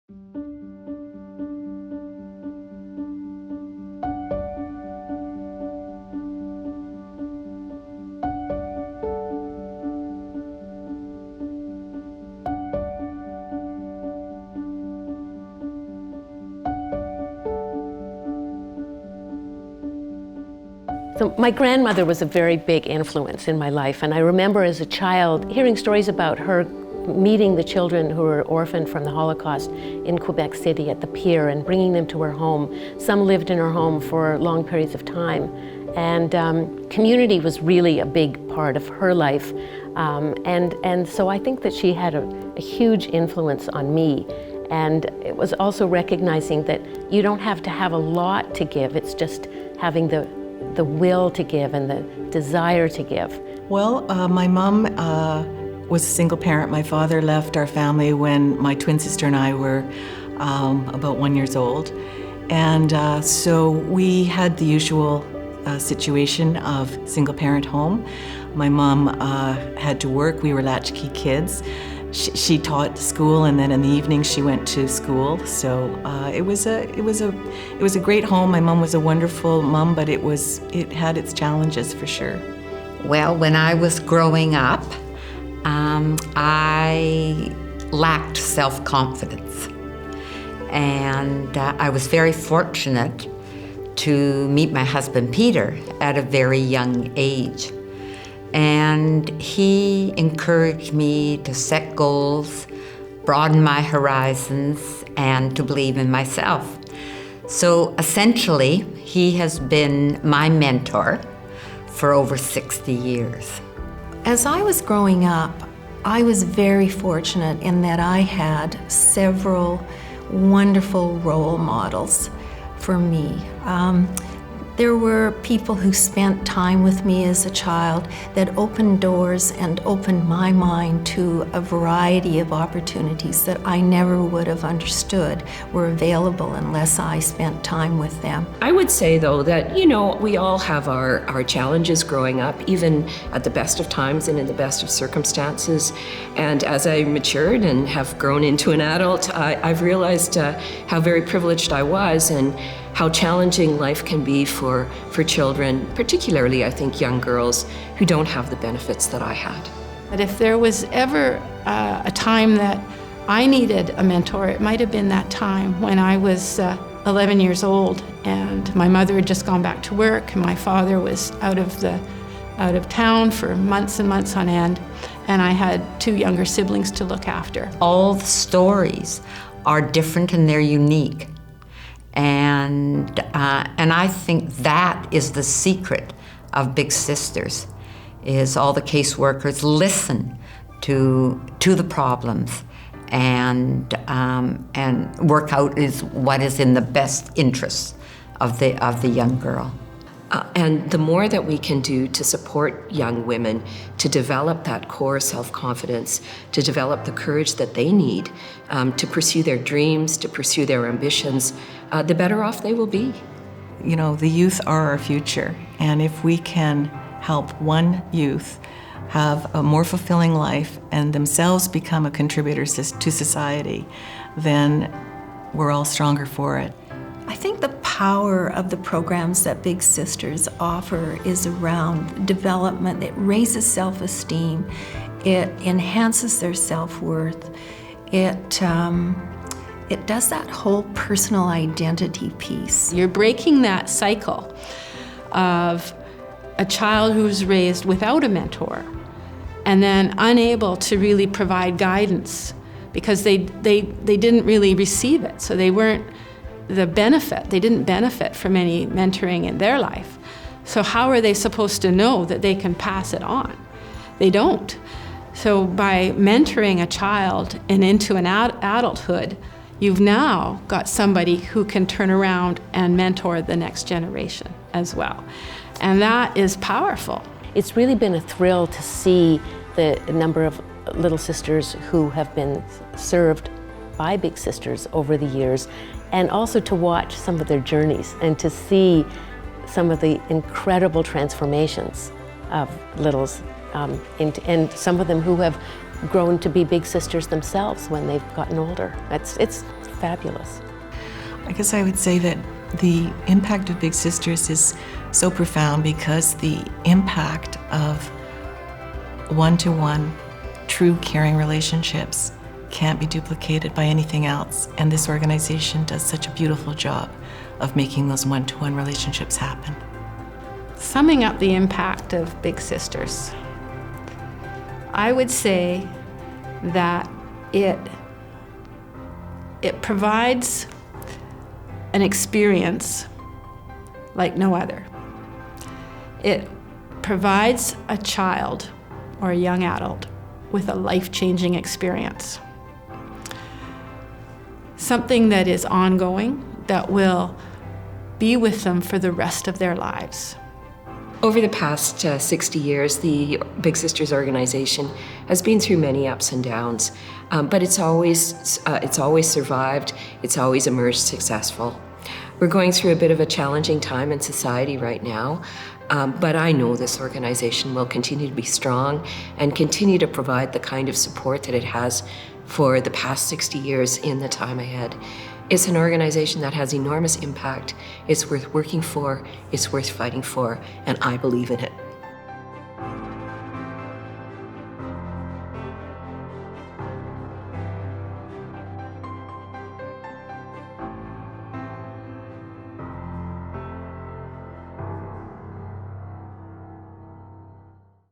So my grandmother was a very big influence in my life, and I remember as a child hearing stories about her meeting the children who were orphaned from the Holocaust in Quebec City at the pier and bringing them to her home. Some lived in her home for long periods of time, and community was really a big part of her life. And so I think that she had a huge influence on me. And it was also recognizing that you don't have to have a lot to give, it's just having the will to give and the desire to give. Well, my mom was a single parent. My father left our family when my twin sister and I were about 1 year old. And so we had the usual situation of single parent home. My mom had to work. We were latchkey kids. She taught school, and then in the evening she went to school. So it was a great home. My mom was a wonderful mom, but it had its challenges for sure. Well, when I was growing up, I lacked self-confidence, and I was very fortunate to meet my husband Peter at a very young age. And he encouraged me to set goals, broaden my horizons, and to believe in myself. So essentially, he has been my mentor for over 60 years. As I was growing up, I was very fortunate in that I had several wonderful role models for me. There were people who spent time with me as a child that opened doors and opened my mind to a variety of opportunities that I never would have understood were available unless I spent time with them. I would say, though, that, we all have our challenges growing up, even at the best of times and in the best of circumstances. And as I matured and have grown into an adult, I've realized how very privileged I was and how challenging life can be for children, particularly, I think, young girls who don't have the benefits that I had. But if there was ever a time that I needed a mentor, it might have been that time when I was 11 years old and my mother had just gone back to work and my father was out of town for months and months on end, and I had two younger siblings to look after. All the stories are different and they're unique. And I think that is the secret of Big Sisters, is all the caseworkers listen to the problems and work out is what is in the best interest of the young girl. And the more that we can do to support young women to develop that core self-confidence, to develop the courage that they need to pursue their dreams, to pursue their ambitions, the better off they will be. The youth are our future, and if we can help one youth have a more fulfilling life and themselves become a contributor to society, then we're all stronger for it. I think the power of the programs that Big Sisters offer is around development. It raises self-esteem, it enhances their self-worth, it does that whole personal identity piece. You're breaking that cycle of a child who's raised without a mentor and then unable to really provide guidance because they didn't really receive it, so they didn't benefit from any mentoring in their life. So how are they supposed to know that they can pass it on? They don't. So by mentoring a child and into an adulthood, you've now got somebody who can turn around and mentor the next generation as well. And that is powerful. It's really been a thrill to see the number of little sisters who have been served by Big Sisters over the years, and also to watch some of their journeys and to see some of the incredible transformations of littles, and some of them who have grown to be Big Sisters themselves when they've gotten older. It's fabulous. I guess I would say that the impact of Big Sisters is so profound because the impact of one-to-one, true caring relationships can't be duplicated by anything else. And this organization does such a beautiful job of making those one-to-one relationships happen. Summing up the impact of Big Sisters, I would say that it provides an experience like no other. It provides a child or a young adult with a life-changing experience. Something that is ongoing, that will be with them for the rest of their lives. Over the past 60 years, the Big Sisters organization has been through many ups and downs, but it's always survived, it's always emerged successful. We're going through a bit of a challenging time in society right now, but I know this organization will continue to be strong and continue to provide the kind of support that it has for the past 60 years in the time ahead. It's an organization that has enormous impact. It's worth working for, it's worth fighting for, and I believe in it.